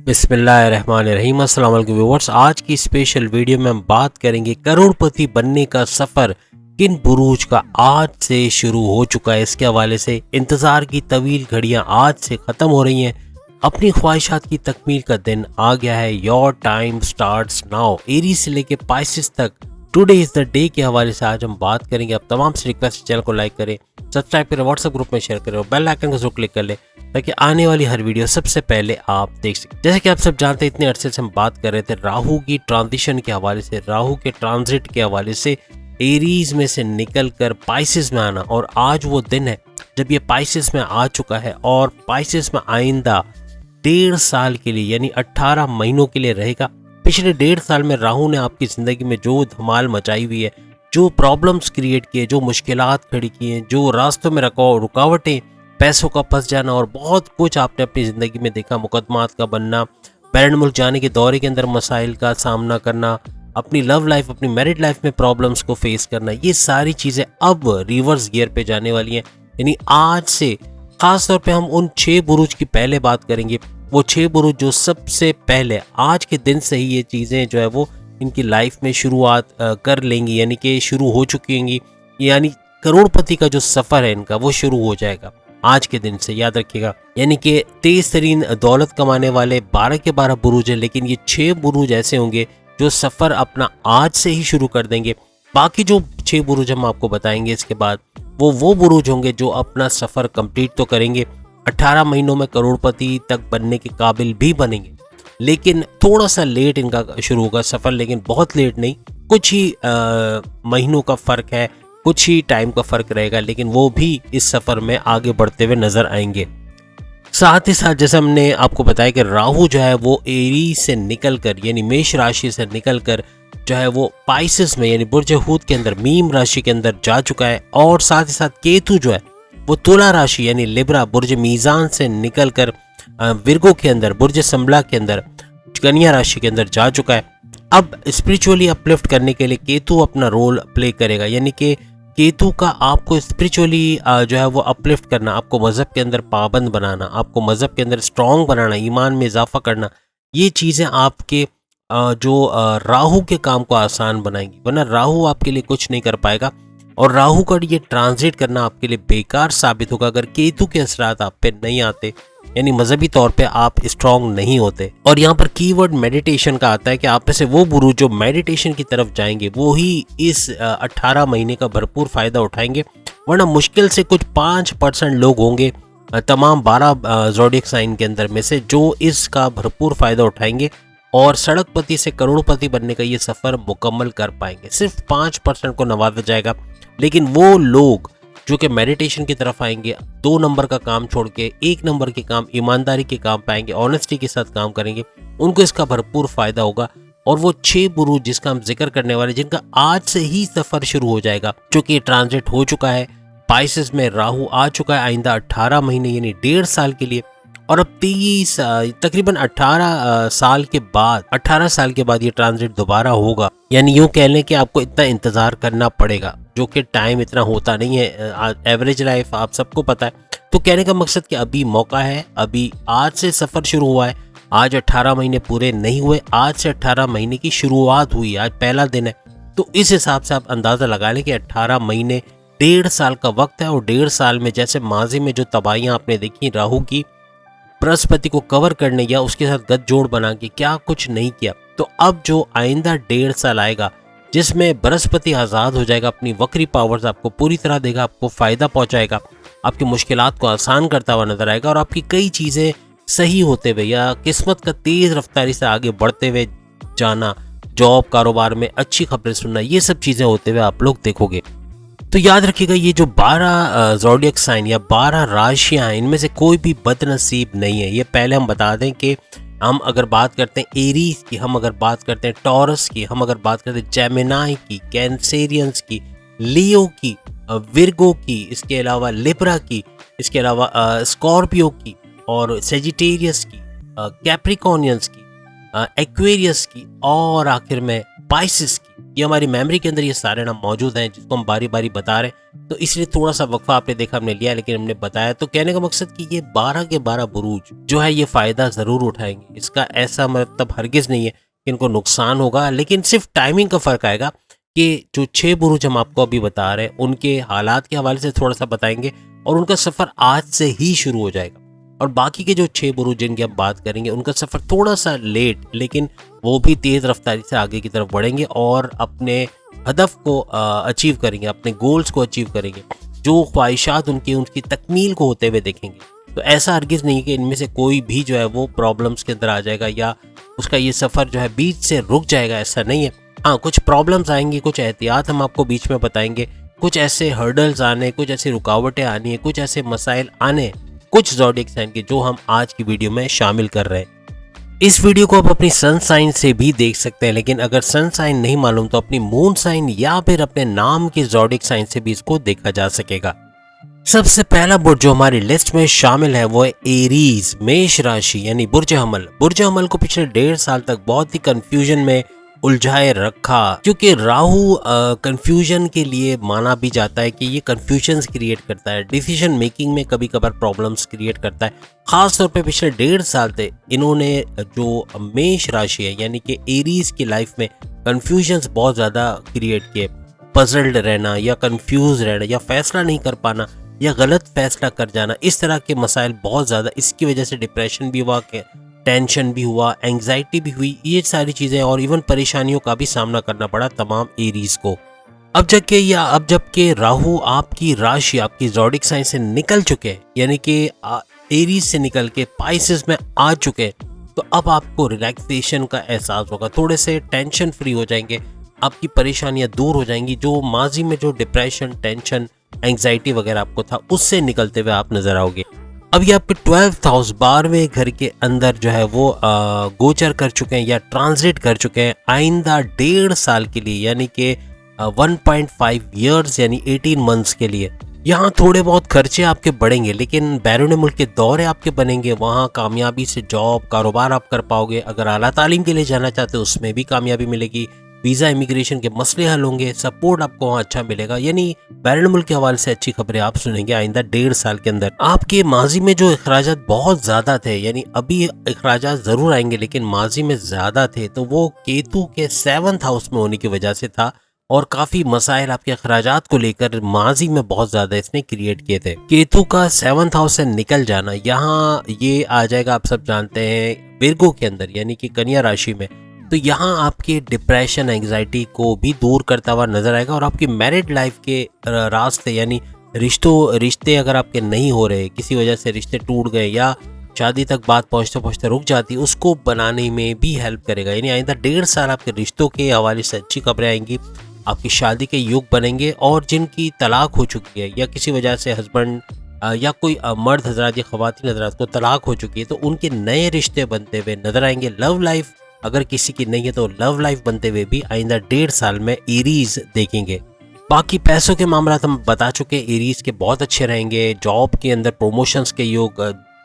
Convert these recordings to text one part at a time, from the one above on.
बिस्मिल्लाहिर्रहमानिर्रहीम। अस्सलाम वालेकुम व्यूअर्स। आज की स्पेशल वीडियो में हम बात करेंगे करोड़पति बनने का सफ़र किन बुरूज का आज से शुरू हो चुका है। इसके हवाले से इंतज़ार की तवील घड़ियां आज से ख़त्म हो रही हैं। अपनी ख्वाहिशात की तकमील का दिन आ गया है। Your time starts now. Aries से लेके पाइसेस तक टुडे इज़ द डे के हवाले से आज हम बात करेंगे। आप तमाम से रिक्वेस्ट चैनल को लाइक करें, सब्सक्राइब करें, व्हाट्सएप ग्रुप में शेयर करें और बेल आइकन को जरूर क्लिक कर लें ताकि आने वाली हर वीडियो सबसे पहले आप देख सकें। जैसे कि आप सब जानते हैं, इतने अरसे से हम बात कर रहे थे राहु की ट्रांजिशन के हवाले से, राहु के ट्रांजिट के हवाले से, एरीज में से निकल कर पाइसेस में आना। और आज वो दिन है जब ये पाइसेस में आ चुका है और पाइसेस में आइंदा 1.5 साल के लिए यानी 18 महीनों के लिए रहेगा। पिछले 1.5 साल में राहु ने आपकी ज़िंदगी में जो धमाल मचाई हुई है, जो प्रॉब्लम्स क्रिएट किए, जो मुश्किलात खड़ी की हैं, जो रास्तों में रुकावटें, पैसों का फंस जाना और बहुत कुछ आपने अपनी ज़िंदगी में देखा। मुकदमात का बनना, बैरन मुल्क जाने के दौरे के अंदर मसाइल का सामना करना, अपनी लव लाइफ, अपनी मैरिड लाइफ में प्रॉब्लम्स को फेस करना, ये सारी चीज़ें अब रिवर्स गियर पे जाने वाली हैं। यानी आज से ख़ास तौर पे हम उन 6 बुरुज की पहले बात करेंगे। वो 6 बुरुज जो सबसे पहले आज के दिन से ही ये चीज़ें जो है वो इनकी लाइफ में शुरुआत कर लेंगी, यानी कि शुरू हो चुकी होंगी। यानी करोड़पति का जो सफ़र है इनका वो शुरू हो जाएगा आज के दिन से, याद रखिएगा। यानी कि तेज तरीन दौलत कमाने वाले 12 के 12 बुरुज हैं, लेकिन ये 6 बुरुज ऐसे होंगे जो सफ़र अपना आज से ही शुरू कर देंगे। बाकी जो 6 बुरुज हम आपको बताएंगे इसके बाद, वो बुरुज होंगे जो अपना सफ़र कंप्लीट तो करेंगे, 18 महीनों में करोड़पति तक बनने के काबिल भी बनेंगे। लेकिन थोड़ा सा लेट इनका शुरू होगा सफ़र, लेकिन बहुत लेट नहीं, कुछ ही महीनों का फ़र्क है, कुछ ही टाइम का फ़र्क रहेगा, लेकिन वो भी इस सफ़र में आगे बढ़ते हुए नज़र आएंगे। साथ ही साथ जैसे हमने आपको बताया कि राहु जो है वो एरीज से निकल कर यानी मेष राशि से निकल कर जो है वो पाइसेस में यानी बुर्ज हूत के अंदर मीन राशि के अंदर जा चुका है। और साथ ही साथ केतु जो है वो तुला राशि यानी लिब्रा बुर्ज मीज़ान से निकल कर विर्गो के अंदर बुर्ज संबला के अंदर कन्या राशि के अंदर जा चुका है। अब स्पिरिचुअली अपलिफ्ट करने के लिए केतु अपना रोल प्ले करेगा। यानी कि केतु का आपको स्पिरिचुअली जो है वो अपलिफ्ट करना, आपको मज़हब के अंदर पाबंद बनाना, आपको मज़हब के अंदर स्ट्रॉन्ग बनाना, ईमान में इजाफा करना, ये चीज़ें आपके जो राहु के काम को आसान बनाएंगी। वरना राहु आपके लिए कुछ नहीं कर पाएगा और राहु का ये ट्रांजिट करना आपके लिए बेकार साबित होगा अगर केतु के असरात आप पे नहीं आते, यानी मजहबी तौर पे आप स्ट्रॉन्ग नहीं होते। और यहाँ पर कीवर्ड मेडिटेशन का आता है कि आप में से वो बुरुज जो मेडिटेशन की तरफ जाएंगे वो ही इस 18 महीने का भरपूर फ़ायदा उठाएंगे। वरना मुश्किल से कुछ 5% लोग होंगे तमाम 12 ज़ोडिएक साइन के अंदर में से जो इसका भरपूर फ़ायदा उठाएंगे और सड़कपति से करोड़पति बनने का ये सफ़र मुकम्मल कर पाएंगे। सिर्फ 5% को नवाजा जाएगा, लेकिन वो लोग जो कि मेडिटेशन की तरफ आएंगे, 2 नंबर का काम छोड़ के 1 नंबर के काम, ईमानदारी के काम पाएंगे, ऑनेस्टी के साथ काम करेंगे, उनको इसका भरपूर फ़ायदा होगा। और वो 6 बुरुज जिसका हम जिक्र करने वाले, जिनका आज से ही सफ़र शुरू हो जाएगा, चूँकि ट्रांजिट हो चुका है, पाइसेस में राहु आ चुका है आइंदा 18 महीने यानी 1.5 साल के लिए। और अब 30 तकरीबन 18 साल के बाद ये ट्रांजिट दोबारा होगा। यानी यूँ कह लें कि आपको इतना इंतज़ार करना पड़ेगा, जो कि टाइम इतना होता नहीं है। एवरेज लाइफ आप सबको पता है। तो कहने का मकसद कि अभी मौका है, अभी आज से सफ़र शुरू हुआ है। आज 18 महीने पूरे नहीं हुए, आज से 18 महीने की शुरुआत हुई, आज पहला दिन है। तो इस हिसाब से आप अंदाज़ा लगा लें कि 18 महीने 1.5 साल का वक्त है। और 1.5 साल में जैसे माजी में जो तबाहियाँ आपने देखी राहु की, बृहस्पति को कवर करने या उसके साथ गठजोड़ बना के क्या कुछ नहीं किया, तो अब जो आइंदा 1.5 साल आएगा जिसमें बृहस्पति आज़ाद हो जाएगा, अपनी वक्री पावर्स आपको पूरी तरह देगा, आपको फ़ायदा पहुंचाएगा, आपकी मुश्किलात को आसान करता हुआ नजर आएगा और आपकी कई चीज़ें सही होते हुए या किस्मत का तेज़ रफ्तारी से आगे बढ़ते हुए जाना, जॉब कारोबार में अच्छी खबरें सुनना, ये सब चीज़ें होते हुए आप लोग देखोगे। तो याद रखिएगा, ये जो 12 ज़ोडिएक साइन या 12 राशियाँ हैं, इनमें से कोई भी बदनसीब नहीं है। ये पहले हम बता दें कि हम अगर बात करते हैं एरीज की, हम अगर बात करते हैं टॉरस की, हम अगर बात करते हैं जेमिनाई की, कैंसेरियंस की, लियो की, विर्गो की, इसके अलावा लिब्रा की, इसके अलावा स्कॉर्पियो की और सेजिटेरियस की, कैप्रिकॉनियंस की, एक्वेरियस की और आखिर में पाइसेस की, ये हमारी मेमोरी के अंदर ये सारे नाम मौजूद हैं जिसको हम बारी बारी बता रहे हैं, तो इसलिए थोड़ा सा वक्फा आपने देखा हमने लिया, लेकिन हमने बताया। तो कहने का मकसद कि ये 12 के 12 बुरूज जो है ये फायदा जरूर उठाएंगे। इसका ऐसा मतलब हरगिज नहीं है कि इनको नुकसान होगा, लेकिन सिर्फ टाइमिंग का फर्क आएगा कि जो 6 बुरूज हम आपको अभी बता रहे हैं उनके हालात के हवाले से थोड़ा सा बताएंगे और उनका सफर आज से ही शुरू हो जाएगा। और बाकी के जो 6 बुरूज जिनकी हम बात करेंगे उनका सफर थोड़ा सा लेट, लेकिन वो भी तेज रफ्तारी से आगे की तरफ बढ़ेंगे और अपने हदफ को अचीव करेंगे, अपने गोल्स को अचीव करेंगे, जो ख्वाहिशात उनकी तकमील को होते हुए देखेंगे। तो ऐसा हरगिज़ नहीं कि इनमें से कोई भी जो है वो प्रॉब्लम्स के अंदर आ जाएगा या उसका ये सफ़र जो है बीच से रुक जाएगा, ऐसा नहीं है। हाँ, कुछ प्रॉब्लम्स आएंगी, कुछ एहतियात हम आपको बीच में बताएंगे, कुछ ऐसे हर्डल्स आने, कुछ ऐसी रुकावटें आनी है, कुछ ऐसे मसाइल आने कुछ ज़ोडिएक साइन के, जो हम आज की वीडियो में शामिल कर रहे हैं। इस वीडियो को आप अपनी सन साइन से भी देख सकते हैं, लेकिन अगर सन साइन नहीं मालूम तो अपनी मून साइन या फिर अपने नाम के ज़ोडिएक साइन से भी इसको देखा जा सकेगा। सबसे पहला बुर्ज जो हमारी लिस्ट में शामिल है वो है एरीज, मेष राशि यानी बुर्ज हमल। बुर्ज हमल को पिछले 1.5 साल तक बहुत ही कंफ्यूजन में उलझाए रखा, क्योंकि राहु कंफ्यूजन के लिए माना भी जाता है कि ये कंफ्यूजन क्रिएट करता है, डिसीजन मेकिंग में कभी कभार प्रॉब्लम्स क्रिएट करता है। खास तौर पे पिछले 1.5 साल से इन्होंने जो मेष राशि है यानी कि एरीज की लाइफ में कंफ्यूजन्स बहुत ज़्यादा क्रिएट किए। पजल्ड रहना या कंफ्यूज रहना या फैसला नहीं कर पाना या गलत फैसला कर जाना, इस तरह के मसाइल बहुत ज़्यादा, इसकी वजह से डिप्रेशन भी हुआ, टेंशन भी हुआ, एंग्जाइटी भी हुई, ये सारी चीज़ें और इवन परेशानियों का भी सामना करना पड़ा तमाम एरीज को। अब जबकि राहु आपकी राशि, आपकी ज़ोडिएक साइन से निकल चुके, यानी कि एरीज से निकल के पाइसेस में आ चुके, तो अब आपको रिलैक्सेशन का एहसास होगा, थोड़े से टेंशन फ्री हो जाएंगे, आपकी परेशानियां दूर हो जाएंगी। जो माजी में जो डिप्रेशन, टेंशन, एंग्जाइटी वगैरह आपको था, उससे निकलते हुए आप नजर आओगे। अब ये आपके 12th हाउस, 12वें घर के अंदर जो है वो गोचर कर चुके हैं या ट्रांजिट कर चुके हैं आइंदा 1.5 साल के लिए, यानी कि 1.5 ईयर्स यानी 18 मंथ्स के लिए। यहाँ थोड़े बहुत खर्चे आपके बढ़ेंगे, लेकिन बैरून मुल्क के दौरे आपके बनेंगे, वहाँ कामयाबी से जॉब, कारोबार आप कर पाओगे। अगर आला तालीम के लिए जाना चाहते हो उसमें भी कामयाबी मिलेगी, वीज़ा इमिग्रेशन के मसले हल होंगे, सपोर्ट आपको वहाँ अच्छा मिलेगा। यानी बैरून मुल्क के हवाले से अच्छी खबरें आप सुनेंगे आइंदा 1.5 साल के अंदर। आपके माजी में जो अखराजात बहुत ज़्यादा थे, यानी अभी अखराजात ज़रूर आएंगे लेकिन माजी में ज़्यादा थे, तो वो केतु के 7th हाउस में होने की वजह से था और काफ़ी मसाइल आपके अखराजात को लेकर माजी में बहुत ज़्यादा इसने क्रिएट किए थे। केतु का 7th हाउस से निकल जाना, यहाँ ये आ जाएगा, आप सब जानते हैं, विर्गो के अंदर यानी कि कन्या राशि में। तो यहाँ आपके डिप्रेशन, एंग्जाइटी को भी दूर करता हुआ नजर आएगा और आपकी मैरिड लाइफ के रास्ते, यानी रिश्ते अगर आपके नहीं हो रहे, किसी वजह से रिश्ते टूट गए या शादी तक बात पहुँचते पहुँचते रुक जाती, उसको बनाने में भी हेल्प करेगा। यानी आइंदा 1.5 साल आपके रिश्तों के हवाले से अच्छी खबरें आएंगी, आपकी शादी के युग बनेंगे। और जिनकी तलाक हो चुकी है या किसी वजह से हस्बैंड या कोई मर्द हजरात या ख़वातीन हजरात को तलाक हो चुकी है, तो उनके नए रिश्ते बनते हुए नजर आएंगे। लव लाइफ अगर किसी की नहीं है तो लव लाइफ बनते हुए भी आइंदा 1.5 साल में एरीज देखेंगे। बाकी पैसों के मामला हम बता चुके, एरीज के बहुत अच्छे रहेंगे। जॉब के अंदर प्रमोशंस के योग,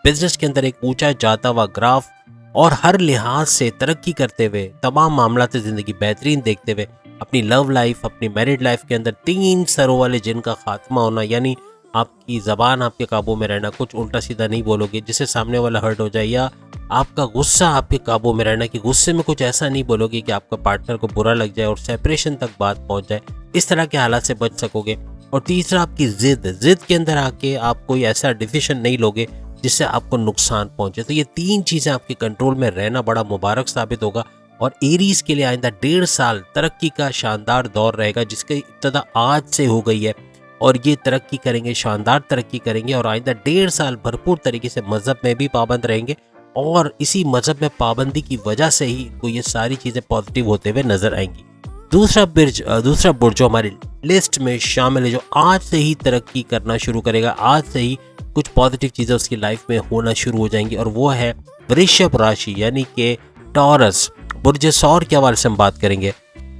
बिजनेस के अंदर एक ऊंचा जाता हुआ ग्राफ और हर लिहाज से तरक्की करते हुए, तमाम मामला से ज़िंदगी बेहतरीन देखते हुए, अपनी लव लाइफ, अपनी मैरिड लाइफ के अंदर 3 सरों वाले जिन का खात्मा होना, यानी आपकी ज़बान आपके काबू में रहना, कुछ उल्टा सीधा नहीं बोलोगे जिससे सामने वाला हर्ट हो जाए, या आपका गुस्सा आपके काबू में रहना कि गुस्से में कुछ ऐसा नहीं बोलोगे कि आपका पार्टनर को बुरा लग जाए और सेपरेशन तक बात पहुंच जाए, इस तरह के हालात से बच सकोगे। और तीसरा आपकी जिद के अंदर आके आप कोई ऐसा डिसीजन नहीं लोगे जिससे आपको नुकसान पहुंचे। तो ये 3 चीज़ें आपके कंट्रोल में रहना बड़ा मुबारक साबित होगा और एरीज के लिए आइंदा 1.5 साल तरक्की का शानदार दौर रहेगा, जिसकी इब्तिदा आज से हो गई है और ये तरक्की करेंगे, शानदार तरक्की करेंगे और आइंदा 1.5 साल भरपूर तरीके से मजहब में भी पाबंद रहेंगे और इसी मजहब में पाबंदी की वजह से ही इनको ये सारी चीज़ें पॉजिटिव होते हुए नजर आएंगी। दूसरा बुर्ज जो हमारी लिस्ट में शामिल है, जो आज से ही तरक्की करना शुरू करेगा, आज से ही कुछ पॉजिटिव चीज़ें उसकी लाइफ में होना शुरू हो जाएंगी, और वो है वृषभ राशि यानी कि टॉरस। बुर्ज सौर के हवाले से हम बात करेंगे।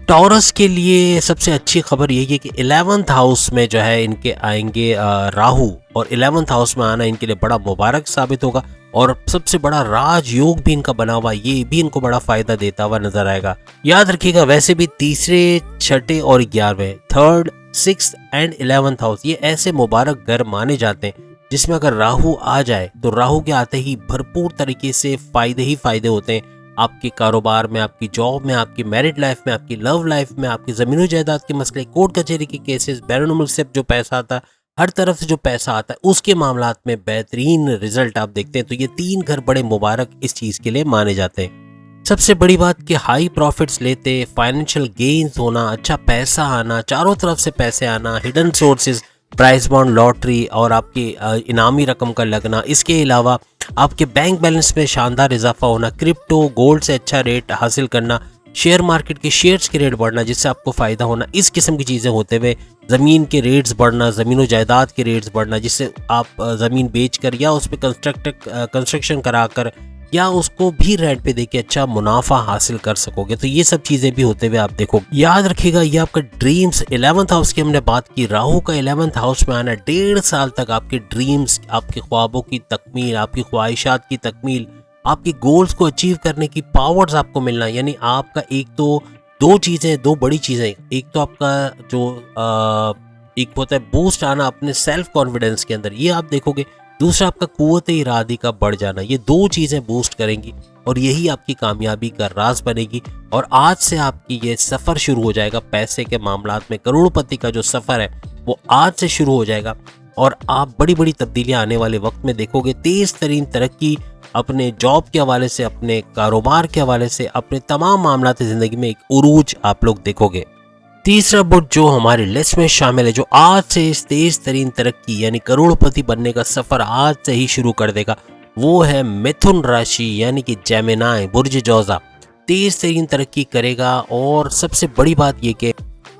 टॉरस के लिए सबसे अच्छी खबर यही है कि 11th हाउस में जो है इनके आएंगे राहु, और 11th हाउस में आना इनके लिए बड़ा मुबारक साबित होगा और सबसे बड़ा राजयोग भी इनका बना हुआ, ये भी इनको बड़ा फायदा देता हुआ नजर आएगा। याद रखिएगा, वैसे भी तीसरे, छठे और 11वें, third, 6th and 11th house, ये ऐसे मुबारक घर माने जाते हैं जिसमें अगर राहु आ जाए तो राहु के आते ही भरपूर तरीके से फायदे ही फायदे होते हैं आपके कारोबार में, आपकी जॉब में, आपकी मैरिड लाइफ में, आपकी लव लाइफ में, आपकी जमीनों जायदाद के मसले, कोर्ट कचहरी के केसेस, बैरन से जो पैसा आता है, हर तरफ से जो पैसा आता है, उसके मामलात में बेहतरीन रिजल्ट आप देखते हैं। तो ये 3 घर बड़े मुबारक इस चीज के लिए माने जाते हैं। सबसे बड़ी बात कि हाई प्रॉफिट्स लेते, फाइनेंशियल गेन्स होना, अच्छा पैसा आना, चारों तरफ से पैसे आना, hidden sources, price bond, lottery और आपकी इनामी रकम का लगना, इसके अलावा आपके बैंक बैलेंस में शानदार इजाफा होना, क्रिप्टो, गोल्ड से अच्छा रेट हासिल करना, शेयर मार्केट के शेयर्स के रेट बढ़ना जिससे आपको फायदा होना, इस किस्म की चीज़ें होते हुए ज़मीन के रेट्स बढ़ना, ज़मीनों जायदाद के रेट्स बढ़ना जिससे आप ज़मीन बेचकर या उस पर कंस्ट्रक्शन कराकर या उसको भी रेंट पे देके अच्छा मुनाफा हासिल कर सकोगे। तो ये सब चीज़ें भी होते हुए आप देखो। याद रखिएगा, ये आपका ड्रीम्स 11th हाउस की हमने बात की, राहु का 11th हाउस में आना 1.5 साल तक आपके ड्रीम्स, आपके ख्वाबों की तकमील, आपकी ख्वाहिशात की तकमील, आपकी गोल्स को अचीव करने की पावर्स आपको मिलना। यानी आपका एक तो दो बड़ी चीज़ें, एक तो आपका जो एक होता है बूस्ट आना अपने सेल्फ कॉन्फिडेंस के अंदर, ये आप देखोगे। दूसरा आपका कुव्वत इरादी का बढ़ जाना, ये 2 चीज़ें बूस्ट करेंगी और यही आपकी कामयाबी का राज बनेगी। और आज से आपकी ये सफ़र शुरू हो जाएगा पैसे के मामलात में, करोड़पति का जो सफ़र है वो आज से शुरू हो जाएगा और आप बड़ी बड़ी तब्दीलियां आने वाले वक्त में देखोगे। तेज़ तरीन तरक्की अपने जॉब के हवाले से, अपने कारोबार के हवाले से, अपने तमाम मामलात ज़िंदगी में एक उरूज आप लोग देखोगे। तीसरा बुध जो हमारी लिस्ट में शामिल है, जो आज से इस तेज तरीन तरक्की यानी करोड़पति बनने का सफर आज से ही शुरू कर देगा, वो है मिथुन राशि यानी कि जेमिनाई, बुर्ज जौजा। तेज तरीन तरक्की करेगा और सबसे बड़ी बात ये कि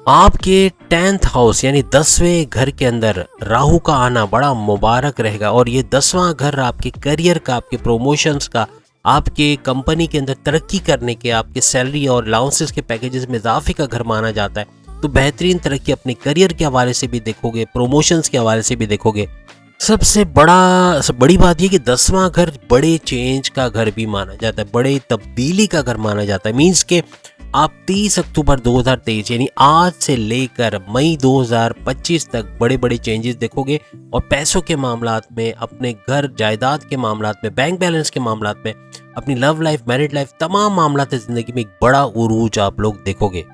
आपके 10th हाउस यानी 10वें घर के अंदर राहु का आना बड़ा मुबारक रहेगा और ये 10वां घर आपके करियर का, आपके प्रमोशंस का, आपके कंपनी के अंदर तरक्की करने के, आपके सैलरी और अलाउंसेस के पैकेजेस में इजाफे का घर माना जाता है। तो बेहतरीन तरक्की अपने करियर के हवाले से भी देखोगे, प्रमोशंस के हवाले से भी देखोगे। सबसे बड़ी बात ये कि 10वां घर बड़े चेंज का घर भी माना जाता है, बड़े तब्दीली का घर माना जाता है। मीन्स के आप 30 अक्टूबर 2023 यानी आज से लेकर मई 2025 तक बड़े बड़े चेंजेस देखोगे और पैसों के मामलात में, अपने घर जायदाद के मामलात में, बैंक बैलेंस के मामलात में, अपनी लव लाइफ, मैरिड लाइफ, तमाम मामलात ज़िंदगी में एक बड़ा उरूज आप लोग देखोगे।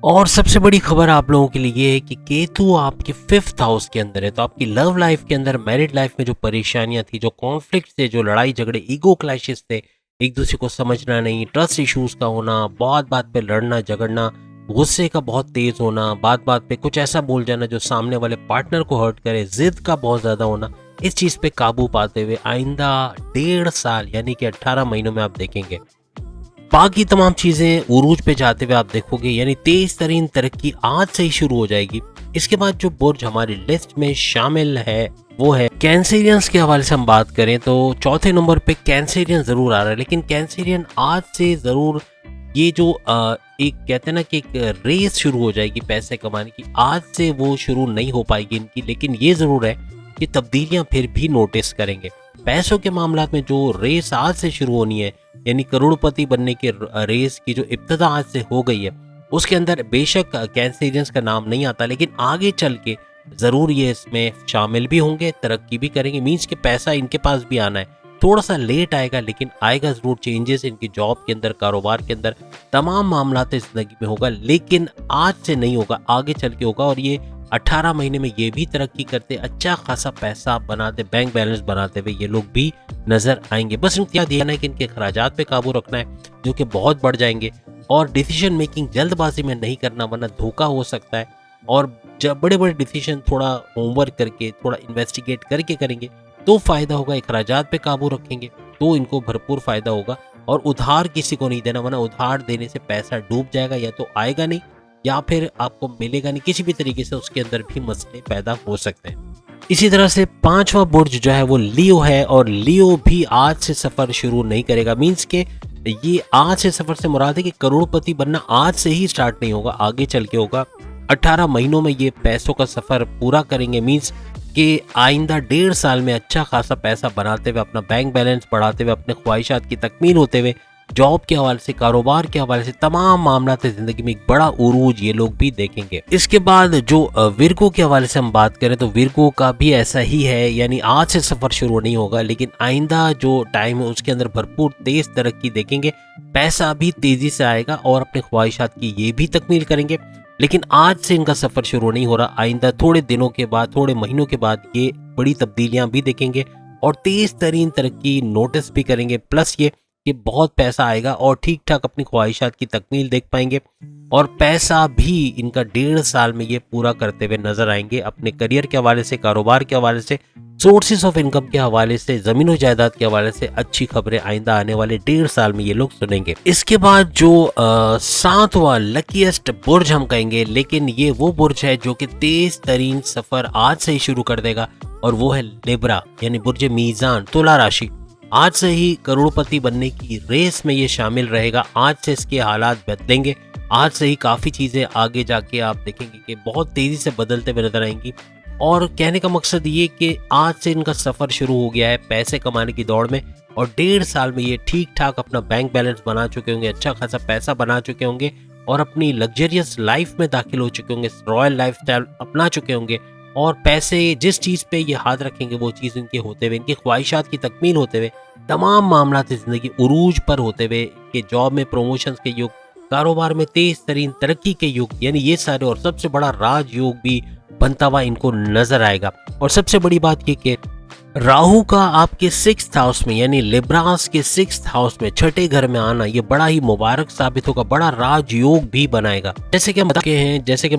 और सबसे बड़ी खबर आप लोगों के लिए ये है कि केतु आपके 5th हाउस के अंदर है। तो आपकी लव लाइफ के अंदर, मैरिड लाइफ में जो परेशानियां थी, जो कॉन्फ्लिक्ट थे, जो लड़ाई झगड़े, ईगो क्लैशेस थे, एक दूसरे को समझना नहीं, ट्रस्ट इश्यूज का होना, बात बात पे लड़ना झगड़ना, गुस्से का बहुत तेज होना, बात बात पे कुछ ऐसा बोल जाना जो सामने वाले पार्टनर को हर्ट करे, जिद का बहुत ज्यादा होना, इस चीज पे काबू पाते हुए आइंदा 1.5 साल यानी कि 18 महीनों में आप देखेंगे बाकी तमाम चीजें उरूज पे जाते हुए आप देखोगे। यानी तेज तरीन तरक्की आज से ही शुरू हो जाएगी। इसके बाद जो बुर्ज हमारी लिस्ट में शामिल है वो है कैंसेरियंस के हवाले से हम बात करें तो 4थे नंबर पे कैंसेरियन जरूर आ रहा है, लेकिन कैंसेरियन आज से जरूर ये जो एक कहते हैं ना कि एक रेस शुरू हो जाएगी पैसे कमाने की, आज से वो शुरू नहीं हो पाएगी इनकी। लेकिन ये जरूर है कि तब्दीलियां फिर भी नोटिस करेंगे। पैसों के मामला में जो रेस आज से शुरू होनी है, यानी करोड़पति बनने के रेस की जो इब्तिदा आज से हो गई है, उसके अंदर बेशक कैंसेरियंस का नाम नहीं आता, लेकिन आगे चल के ज़रूर ये इसमें शामिल भी होंगे, तरक्की भी करेंगे। मीन्स के पैसा इनके पास भी आना है, थोड़ा सा लेट आएगा लेकिन आएगा ज़रूर। चेंजेस इनकी जॉब के अंदर, कारोबार के अंदर, तमाम मामलात ज़िंदगी में होगा, लेकिन आज से नहीं होगा, आगे चल के होगा। और ये 18 महीने में ये भी तरक्की करते, अच्छा खासा पैसा बनाते, बैंक बैलेंस बनाते हुए ये लोग भी नजर आएंगे। बस इनको याद देना है कि इनके खर्चात पे काबू रखना है जो कि बहुत बढ़ जाएंगे, और डिसीजन मेकिंग जल्दबाजी में नहीं करना वरना धोखा हो सकता है। और जब बड़े बड़े डिसीजन थोड़ा होमवर्क करके, थोड़ा इन्वेस्टिगेट करके करेंगे तो फायदा होगा। खर्चात पे काबू रखेंगे तो इनको भरपूर फायदा होगा। और उधार किसी को नहीं देना, वरना उधार देने से पैसा डूब जाएगा, या तो आएगा नहीं या फिर आपको मिलेगा नहीं, किसी भी तरीके से उसके अंदर भी मसले पैदा हो सकते हैं। इसी तरह से 5वां बुर्ज जो है वो लियो है, और लियो भी आज से सफर शुरू नहीं करेगा। मीन्स के ये आज से सफर से मुराद है कि करोड़पति बनना आज से ही स्टार्ट नहीं होगा, आगे चल के होगा। 18 महीनों में ये पैसों का सफर पूरा करेंगे। मीन्स कि आइंदा 1.5 साल में अच्छा खासा पैसा बनाते हुए, अपना बैंक बैलेंस बढ़ाते हुए, अपने ख्वाहिशात की तकमील होते हुए, जॉब के हवाले से, कारोबार के हवाले से, तमाम मामलात ज़िंदगी में एक बड़ा उरूज ये लोग भी देखेंगे। इसके बाद जो विर्गो के हवाले से हम बात करें तो विर्गो का भी ऐसा ही है, यानी आज से सफ़र शुरू नहीं होगा, लेकिन आइंदा जो टाइम है उसके अंदर भरपूर तेज़ तरक्की देखेंगे, पैसा भी तेज़ी से आएगा और अपने ख्वाहिशात की ये भी तकमील करेंगे। लेकिन आज से इनका सफ़र शुरू नहीं हो रहा, आइंदा थोड़े दिनों के बाद, थोड़े महीनों के बाद ये बड़ी तब्दीलियां भी देखेंगे और तेज़ तरीन तरक्की नोटिस भी करेंगे। प्लस ये कि बहुत पैसा आएगा और ठीक ठाक अपनी ख्वाहिशात की तकमील देख पाएंगे और पैसा भी इनका 1.5 साल में ये पूरा करते हुए नजर आएंगे। अपने करियर के हवाले से, कारोबार के हवाले से, सोर्सेज ऑफ इनकम के हवाले से, ज़मीन और जायदाद के हवाले से अच्छी खबरें आइंदा आने वाले 1.5 साल में ये लोग सुनेंगे। इसके बाद जो 7वां लकीएस्ट बुर्ज हम कहेंगे, लेकिन ये वो बुर्ज है जो कि तेज तरीन सफर आज से ही शुरू कर देगा और वो है लिब्रा यानी बुर्ज मीज़ान, तुला राशि। आज से ही करोड़पति बनने की रेस में ये शामिल रहेगा। आज से इसके हालात बदलेंगे, आज से ही काफ़ी चीज़ें आगे जाके आप देखेंगे कि बहुत तेज़ी से बदलते हुए नजर आएंगी। और कहने का मकसद ये कि आज से इनका सफ़र शुरू हो गया है पैसे कमाने की दौड़ में और 1.5 साल में ये ठीक ठाक अपना बैंक बैलेंस बना चुके होंगे, अच्छा खासा पैसा बना चुके होंगे और अपनी लग्जरियस लाइफ में दाखिल हो चुके होंगे, रॉयल लाइफस्टाइल अपना चुके होंगे और पैसे जिस चीज़ पे ये हाथ रखेंगे वो चीज़ इनके होते हुए, इनकी ख्वाहिशात की तकमील होते हुए, तमाम मामलात ज़िंदगी उरूज पर होते हुए, कि जॉब में प्रमोशंस के युग, कारोबार में तेज़ तरीन तरक्की के युग, यानी ये सारे, और सबसे बड़ा राजयोग भी बनता हुआ इनको नजर आएगा। और सबसे बड़ी बात ये कि राहु का आपके 6th हाउस में यानी लिब्रास के 6th हाउस में, छठे घर में आना, ये बड़ा ही मुबारक साबित होगा, बड़ा राजयोग भी बनाएगा। जैसे कि हम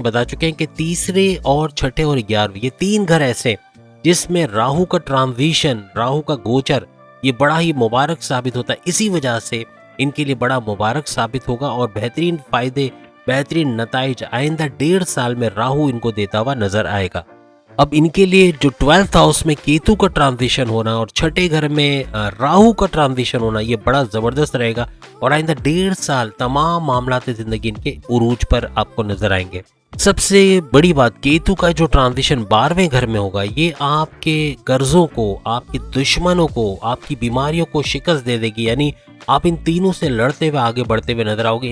बता चुके हैं कि तीसरे और छठे और 11वें ये 3 घर ऐसे जिसमें राहु का ट्रांजिशन, राहु का गोचर, ये बड़ा ही मुबारक साबित होता है। इसी वजह से इनके लिए बड़ा मुबारक साबित होगा और बेहतरीन फायदे, बेहतरीन नताइज आइंदा 1.5 साल में राहु इनको देता हुआ नजर आएगा। अब इनके लिए जो 12th हाउस में केतु का ट्रांजिशन होना और छठे घर में राहु का ट्रांजिशन होना, ये बड़ा जबरदस्त रहेगा और आइंदा 1.5 साल तमाम मामलात जिंदगी इनके उरूज पर आपको नजर आएंगे। सबसे बड़ी बात, केतु का जो ट्रांजिशन 12वें घर में होगा, ये आपके कर्जों को, आपके दुश्मनों को, आपकी बीमारियों को शिकस्त दे देगी। यानी आप इन तीनों से लड़ते हुए आगे बढ़ते हुए नजर आओगे,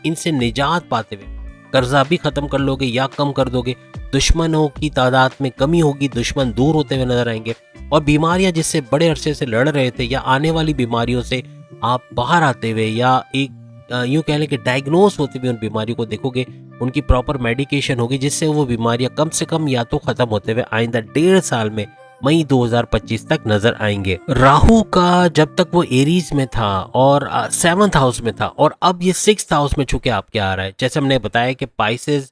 इनसे निजात पाते हुए, कर्जा भी खत्म कर लोगे या कम कर दोगे, दुश्मनों की तादाद में कमी होगी, दुश्मन दूर होते हुए नजर आएंगे और बीमारियां जिससे बड़े अरसे से लड़ रहे थे या आने वाली बीमारियों से आप बाहर आते हुए या एक यूं कह लें कि डायग्नोस होते हुए उन बीमारियों को देखोगे, उनकी प्रॉपर मेडिकेशन होगी जिससे वो बीमारियां कम से कम या तो खत्म होते हुए आइंदा 1.5 साल में मई 2025 तक नजर आएंगे। राहु का जब तक वो एरीज में था और 7th हाउस में था और अब ये 6th हाउस में चुके आपके आ रहा है, जैसे हमने बताया कि पाइसेस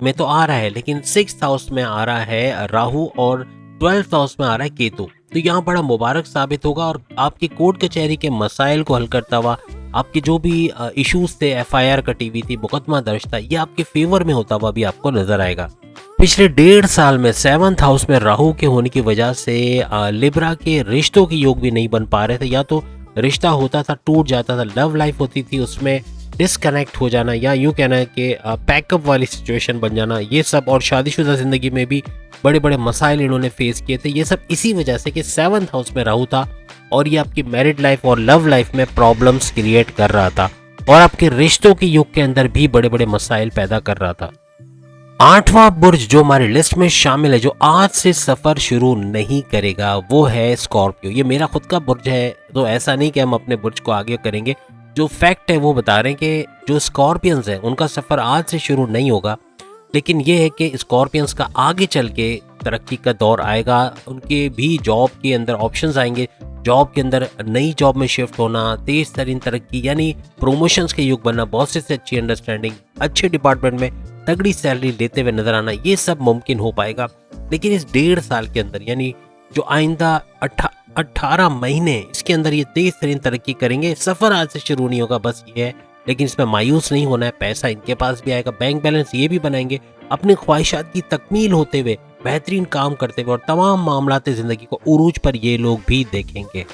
में तो आ रहा है लेकिन 6th हाउस में आ रहा है राहु और 12th हाउस में आ रहा है केतु, तो यहाँ बड़ा मुबारक साबित होगा और आपकी कोर्ट कचहरी के मसाइल को हल करता हुआ, आपके जो भी इश्यूज थे, FIR कटी हुई थी, मुकदमा दर्ज था, ये आपके फेवर में होता हुआ भी आपको नजर आएगा। पिछले 1.5 साल में 7th हाउस में राहु के होने की वजह से लिब्रा के रिश्तों के योग भी नहीं बन पा रहे थे, या तो रिश्ता होता था टूट जाता था, लव लाइफ होती थी उसमें डिसकनेक्ट हो जाना, या यूं कहना है कि पैकअप वाली सिचुएशन बन जाना, ये सब, और शादीशुदा जिंदगी में भी बड़े बड़े मसाइल इन्होंने फेस किए थे। ये सब इसी वजह से कि 7th हाउस में राहु था और ये आपकी मैरिड लाइफ और लव लाइफ में प्रॉब्लम्स क्रिएट कर रहा था और आपके रिश्तों के युग के अंदर भी बड़े बड़े मसाइल पैदा कर रहा था। 8वां बुर्ज जो हमारी लिस्ट में शामिल है, जो आज से सफर शुरू नहीं करेगा, वो है स्कॉर्पियो। ये मेरा खुद का बुर्ज है, तो ऐसा नहीं कि हम अपने बुर्ज को आगे करेंगे, जो फैक्ट है वो बता रहे हैं कि जो स्कॉर्पियंस हैं उनका सफर आज से शुरू नहीं होगा, लेकिन ये है कि स्कॉर्पियंस का आगे चल के तरक्की का दौर आएगा, उनके भी जॉब के अंदर ऑप्शंस आएंगे, जॉब के अंदर नई जॉब में शिफ्ट होना, तेज तरीन तरक्की यानी प्रोमोशंस के युग बनना, बॉस से अच्छी अंडरस्टैंडिंग, अच्छे डिपार्टमेंट में तगड़ी सैलरी लेते हुए नजर आना, ये सब मुमकिन हो पाएगा। लेकिन इस 1.5 साल के अंदर यानी जो आइंदा 18 महीने, इसके अंदर ये तेज तरीन तरक्की करेंगे। सफर आज से शुरू नहीं होगा, बस ये है, लेकिन इसमें मायूस नहीं होना है, पैसा इनके पास भी आएगा, बैंक बैलेंस ये भी बनाएंगे, अपनी ख्वाहिशात की तकमील होते हुए, बेहतरीन काम करते हुए और तमाम मामलात जिंदगी को उरूज पर ये लोग भी देखेंगे।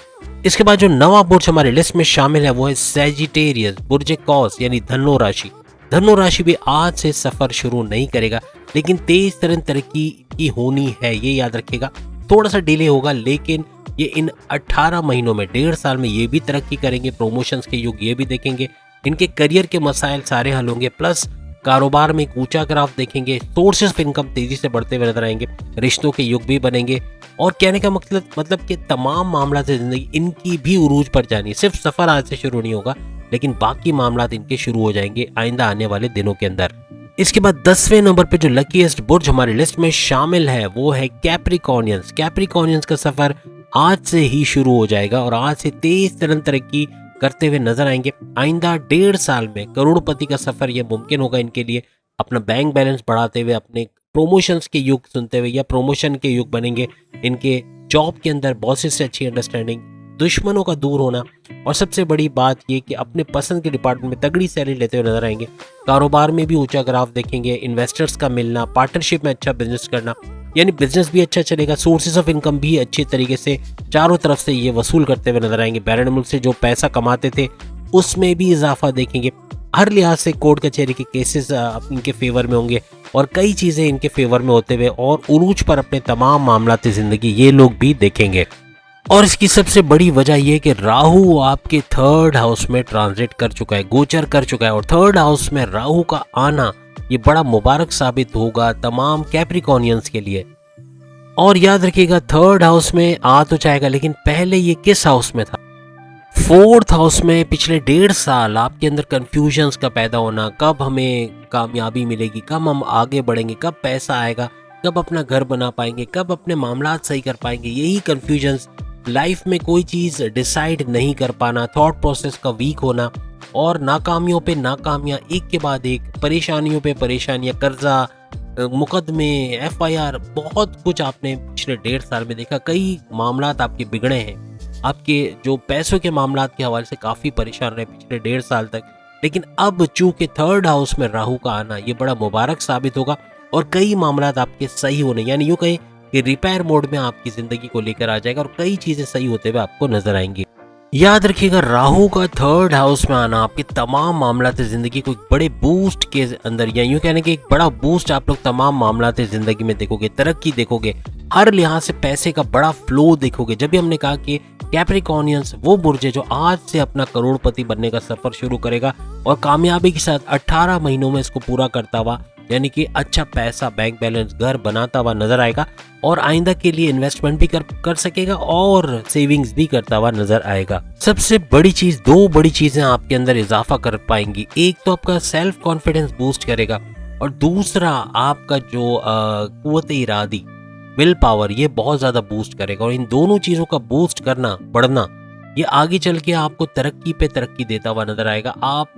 इसके बाद जो 9वां बुर्ज हमारी लिस्ट में शामिल है वो है सैजिटेरियस, बुर्ज कौस यानी धनु राशि। धनु राशि भी आज से सफर शुरू नहीं करेगा, लेकिन तेज तरीन तरक्की की होनी है, ये याद रखिएगा। थोड़ा सा डिले होगा, लेकिन ये इन 18 महीनों में, 1.5 साल में ये भी तरक्की करेंगे। प्रमोशंस के युग ये भी देखेंगे, इनके करियर के मसाइल सारे हल होंगे, प्लस कारोबार में एक ऊंचा ग्राफ देखेंगे, सोर्सेस ऑफ इनकम तेजी से बढ़ते हुए नजर आएंगे, रिश्तों के युग भी बनेंगे। और कहने का मतलब कि तमाम मामला से जिंदगी इनकी भी उरूज पर जानी है। सिर्फ सफर आज से शुरू नहीं होगा, लेकिन बाकी मामला इनके शुरू हो जाएंगे आइंदा आने वाले दिनों के अंदर। इसके बाद 10वें नंबर पे जो लकीएस्ट बुर्ज हमारी लिस्ट में शामिल है वो है कैप्रिकॉर्नियंस। कैप्रिकॉर्नियंस का सफर आज से ही शुरू हो जाएगा और आज से तेज तरीन तरक्की करते हुए नजर आएंगे। आइंदा 1.5 साल में करोड़पति का सफर यह मुमकिन होगा इनके लिए। अपना बैंक बैलेंस बढ़ाते हुए, अपने प्रमोशंस के युग सुनते हुए, या प्रमोशन के युग बनेंगे। इनके जॉब के अंदर बॉसेस से अच्छी अंडरस्टैंडिंग, दुश्मनों का दूर होना, और सबसे बड़ी बात ये कि अपने पसंद के डिपार्टमेंट में तगड़ी सैलरी लेते हुए नजर आएंगे। कारोबार में भी ऊंचा ग्राफ देखेंगे, इन्वेस्टर्स का मिलना, पार्टनरशिप में अच्छा बिजनेस करना, यानी बिजनेस भी अच्छा चलेगा। सोर्सेज ऑफ इनकम भी अच्छे तरीके से चारों तरफ से ये वसूल करते हुए नजर आएंगे। बैरन मुल्क से जो पैसा कमाते थे उसमें भी इजाफा देखेंगे। हर लिहाज से कोर्ट कचहरी के केसेस इनके फेवर में होंगे और कई चीजें इनके फेवर में होते हुए और उरूज पर अपने तमाम मामलाती जिंदगी ये लोग भी देखेंगे। और इसकी सबसे बड़ी वजह यह कि राहु आपके 3rd हाउस में ट्रांजिट कर चुका है, गोचर कर चुका है, और 3rd हाउस में राहु का आना ये बड़ा मुबारक साबित होगा तमाम कैप्रिकॉर्नियंस के लिए। और याद रखिएगा 3rd हाउस में आ तो जाएगा, लेकिन पहले ये किस हाउस में था? 4th हाउस में। पिछले 1.5 साल आपके अंदर कंफ्यूजन्स का पैदा होना, कब हमें कामयाबी मिलेगी, कब हम आगे बढ़ेंगे, कब पैसा आएगा, कब अपना घर बना पाएंगे, कब अपने मामलात सही कर पाएंगे, यही कंफ्यूजन्स, लाइफ में कोई चीज़ डिसाइड नहीं कर पाना, थॉट प्रोसेस का वीक होना, और नाकामियों पे नाकामियां एक के बाद एक, परेशानियों पे परेशानियां, कर्जा, मुकदमे, FIR, बहुत कुछ आपने पिछले 1.5 साल में देखा। कई मामलात आपके बिगड़े हैं, आपके जो पैसों के मामलात के हवाले से काफ़ी परेशान रहे पिछले 1.5 साल तक। लेकिन अब चूंकि 3rd हाउस में राहु का आना ये बड़ा मुबारक साबित होगा और कई मामलात आपके सही होने, यानी यूँ कहें कि रिपेयर मोड में आपकी ज़िंदगी को लेकर आ जाएगा और कई चीज़ें सही होते हुए आपको नजर आएंगी। याद रखिएगा राहु का 3rd हाउस में आना आपके तमाम मामलाते ज़िंदगी को एक बड़े बूस्ट के अंदर, या यूँ कहने कि एक बड़ा बूस्ट आप लोग तमाम मामलाते ज़िंदगी में देखोगे, तरक्की देखोगे, हर लिहाज से पैसे का बड़ा फ्लो देखोगे। जब भी हमने कहा कि कैप्रिकॉर्नियंस वो बुर्ज है जो आज से अपना करोड़पति बनने का सफर शुरू करेगा और कामयाबी के साथ 18 महीनों में इसको पूरा करता हुआ, यानी कि अच्छा पैसा, बैंक बैलेंस, घर बनाता हुआ नजर आएगा और आइंदा के लिए इन्वेस्टमेंट भी कर सकेगा और सेविंग्स भी करता हुआ नजर आएगा। सबसे बड़ी चीज, 2 बड़ी चीजें आपके अंदर इजाफा कर पाएंगी। एक तो आपका सेल्फ कॉन्फिडेंस बूस्ट करेगा और दूसरा आपका जो कुव्वत इरादी, विल पावर, ये बहुत ज्यादा बूस्ट करेगा। और इन दोनों चीजों का बूस्ट करना, बढ़ना, ये आगे चल के आपको तरक्की पे तरक्की देता हुआ नजर आएगा। आप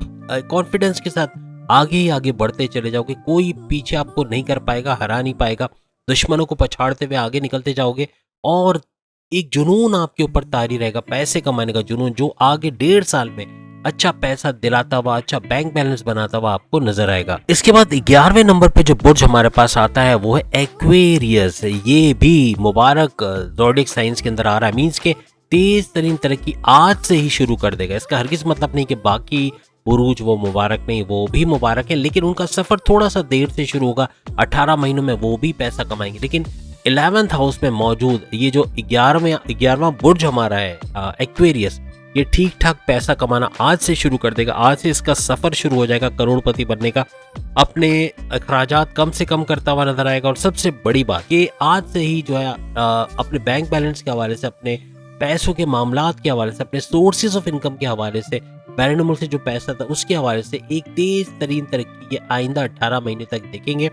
कॉन्फिडेंस के साथ आगे ही आगे बढ़ते चले जाओगे, कोई पीछे आपको नहीं कर पाएगा, हरा नहीं पाएगा, दुश्मनों को पछाड़ते हुए आगे निकलते जाओगे और एक जुनून आपके ऊपर तारी रहेगा, पैसे कमाने का जुनून, जो आगे 1.5 साल में अच्छा पैसा दिलाता हुआ, अच्छा बैंक बैलेंस बनाता हुआ आपको नजर आएगा। इसके बाद 11वें नंबर पे जो बुर्ज हमारे पास आता है वो है एक्वेरियस। ये भी मुबारक ज़ोडिएक साइंस के अंदर आ रहा है, मींस के तेज तरीन तरक्की आज से ही शुरू कर देगा। इसका हरगिज मतलब नहीं कि बाकी बुरूज वो मुबारक नहीं, वो भी मुबारक है, लेकिन उनका सफर थोड़ा सा देर से शुरू होगा। 18 महीनों में वो भी पैसा कमाएंगे, लेकिन 11th हाउस में मौजूद ये जो 11वां बुर्ज हमारा है एक्वेरियस, ये ठीक ठाक पैसा कमाना आज से शुरू कर देगा। आज से इसका सफर शुरू हो जाएगा करोड़पति बनने का। अपने अखराजात कम से कम करता हुआ नजर आएगा और सबसे बड़ी बात कि आज से ही जो है अपने बैंक बैलेंस के हवाले से, अपने पैसों के मामलात के हवाले से, अपने सोर्सेज ऑफ इनकम के हवाले से, बैरन मुल्क से जो पैसा था उसके हवाले से एक तेज तरीन तरक्की ये आइंदा 18 महीने तक देखेंगे।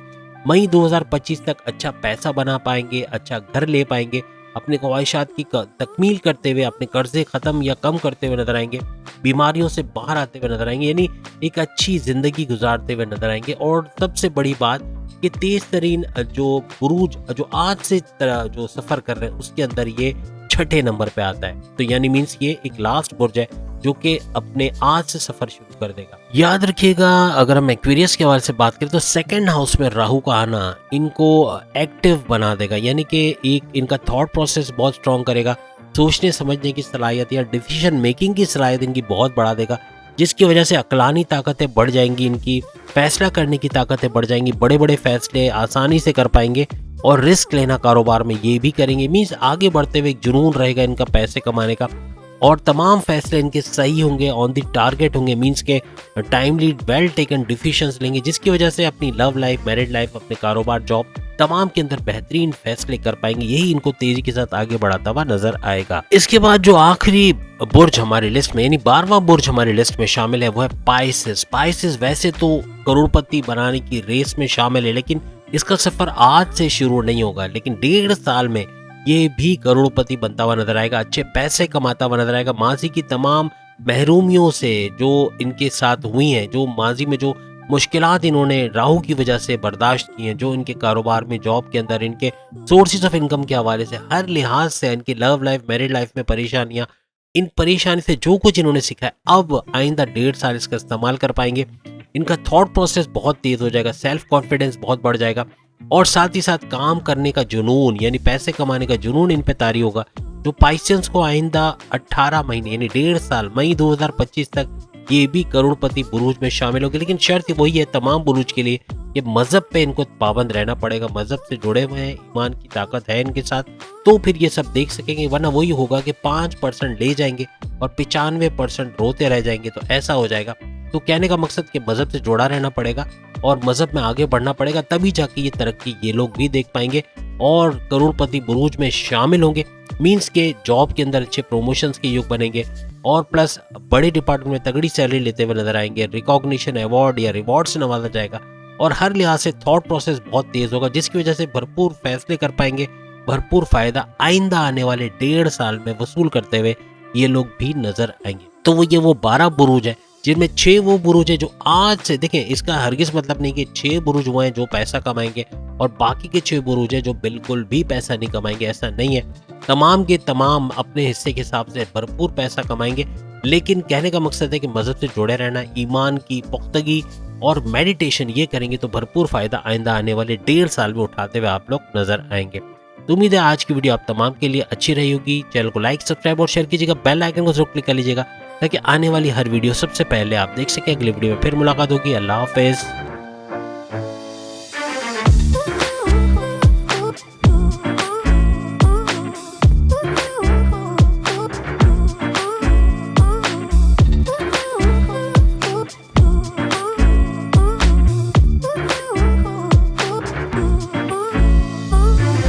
मई 2025 तक अच्छा पैसा बना पाएंगे, अच्छा घर ले पाएंगे, अपने ख्वाहिशात की तकमील करते हुए, अपने कर्जे खत्म या कम करते हुए नजर आएंगे, बीमारियों से बाहर आते हुए नजर आएंगे, यानी एक अच्छी जिंदगी गुजारते हुए नजर आएंगे। और सबसे बड़ी बात कि तेज तरीन जो बुरूज जो आज से जो सफर कर रहे हैं उसके अंदर ये 6ठे नंबर पे आता है। तो यानी मीन्स ये एक लास्ट बुर्ज है जो कि अपने आज से सफर शुरू कर देगा। याद रखिएगा अगर हम एक्वेरियस के हवाले से बात करें तो 2nd हाउस में राहु का आना इनको एक्टिव बना देगा, यानी कि एक इनका थॉट प्रोसेस बहुत स्ट्रॉन्ग करेगा, सोचने समझने की सलाहियत या डिसीजन मेकिंग की सलाहियत इनकी बहुत बढ़ा देगा। जिसकी वजह से अक्लानी ताकतें बढ़ जाएंगी, इनकी फैसला करने की ताकतें बढ़ जाएंगी, बड़े बड़े फैसले आसानी से कर पाएंगे और रिस्क लेना कारोबार में ये भी करेंगे। मीन्स आगे बढ़ते हुए एक जुनून रहेगा इनका पैसे कमाने का और तमाम फैसले इनके सही होंगे, ऑन द टारगेट होंगे। मीन्स के टाइमली वेल टेकन डिसीजंस लेंगे, जिसकी वजह से अपनी लव लाइफ, मैरिड लाइफ, अपने कारोबार, जॉब तमाम के अंदर बेहतरीन फैसले कर पाएंगे। यही इनको तेजी के साथ आगे बढ़ाता हुआ नजर आएगा। इसके बाद जो आखिरी बुर्ज हमारी लिस्ट में यानी 12वां बुर्ज हमारी लिस्ट में शामिल है वो है पाइसेस। पाइसेस वैसे तो करोड़पति बनाने की रेस में शामिल है, लेकिन इसका सफर आज से शुरू नहीं होगा, लेकिन 1.5 साल में ये भी करोड़पति बनता हुआ नजर आएगा, अच्छे पैसे कमाता हुआ नजर आएगा। माजी की तमाम महरूमियों से जो इनके साथ हुई हैं, जो माजी में जो मुश्किलात इन्होंने राहु की वजह से बर्दाश्त की हैं, जो इनके कारोबार में, जॉब के अंदर, इनके सोर्सेज ऑफ इनकम के हवाले से, हर लिहाज से इनकी लव लाइफ, मैरिड लाइफ में परेशानियां, इन परेशानी से जो कुछ इन्होंने सीखा है अब आइंदा 1.5 साल इसका इस्तेमाल कर पाएंगे। इनका थॉट प्रोसेस बहुत तेज हो जाएगा, सेल्फ कॉन्फिडेंस बहुत बढ़ जाएगा और साथ ही साथ काम करने का जुनून यानी पैसे कमाने का जुनून इन पे तारी होगा, जो पाइसेंस को आइंदा 18 महीने यानी 1.5 साल मई 2025 तक ये भी करोड़पति बुरूज में शामिल होगी। लेकिन शर्त वही है तमाम बुरूज के लिए, ये मजहब पे इनको पाबंद रहना पड़ेगा, मजहब से जुड़े हुए हैं, ईमान की ताकत है इनके साथ, तो फिर ये सब देख सकेंगे। वरना वही होगा कि 5% ले जाएंगे और 95% रोते रह जाएंगे, तो ऐसा हो जाएगा। तो कहने का मकसद कि मजहब से जुड़ा रहना पड़ेगा और मजहब में आगे बढ़ना पड़ेगा, तभी जाके ये तरक्की ये लोग भी देख पाएंगे और करोड़पति बुरूज में शामिल होंगे। मीन्स के जॉब के अंदर अच्छे प्रमोशंस के योग बनेंगे और प्लस बड़े डिपार्टमेंट में तगड़ी सैलरी लेते हुए नजर आएंगे, रिकॉग्निशन, अवार्ड या रिवॉर्ड से नवाजा जाएगा और हर लिहाज से थॉट प्रोसेस बहुत तेज होगा, जिसकी वजह से भरपूर फैसले कर पाएंगे, भरपूर फायदा आइंदा आने वाले 1.5 साल में वसूल करते हुए ये लोग भी नजर आएंगे। तो वो 12 बुरूज है, जिनमें 6 वो बुरूज है जो आज से, देखें इसका हरगिज मतलब नहीं कि 6 बुरूज हुए हैं जो पैसा कमाएंगे और बाकी के 6 बुरूज है जो बिल्कुल भी पैसा नहीं कमाएंगे, ऐसा नहीं है। तमाम के तमाम अपने हिस्से के हिसाब से भरपूर पैसा कमाएंगे, लेकिन कहने का मकसद है कि मजहब से जुड़े रहना, ईमान की पुख्तगी और मेडिटेशन ये करेंगे तो भरपूर फायदा आइंदा आने वाले 1.5 साल में उठाते हुए आप लोग नजर आएंगे। तो उम्मीद है आज की वीडियो आप तमाम के लिए अच्छी रही होगी। चैनल को लाइक, सब्सक्राइब और शेयर कीजिएगा, बेल आइकन को जरूर क्लिक कर लीजिएगा ताकि आने वाली हर वीडियो सबसे पहले आप देख सकें। अगली वीडियो में फिर मुलाकात होगी। अल्लाह हाफिज।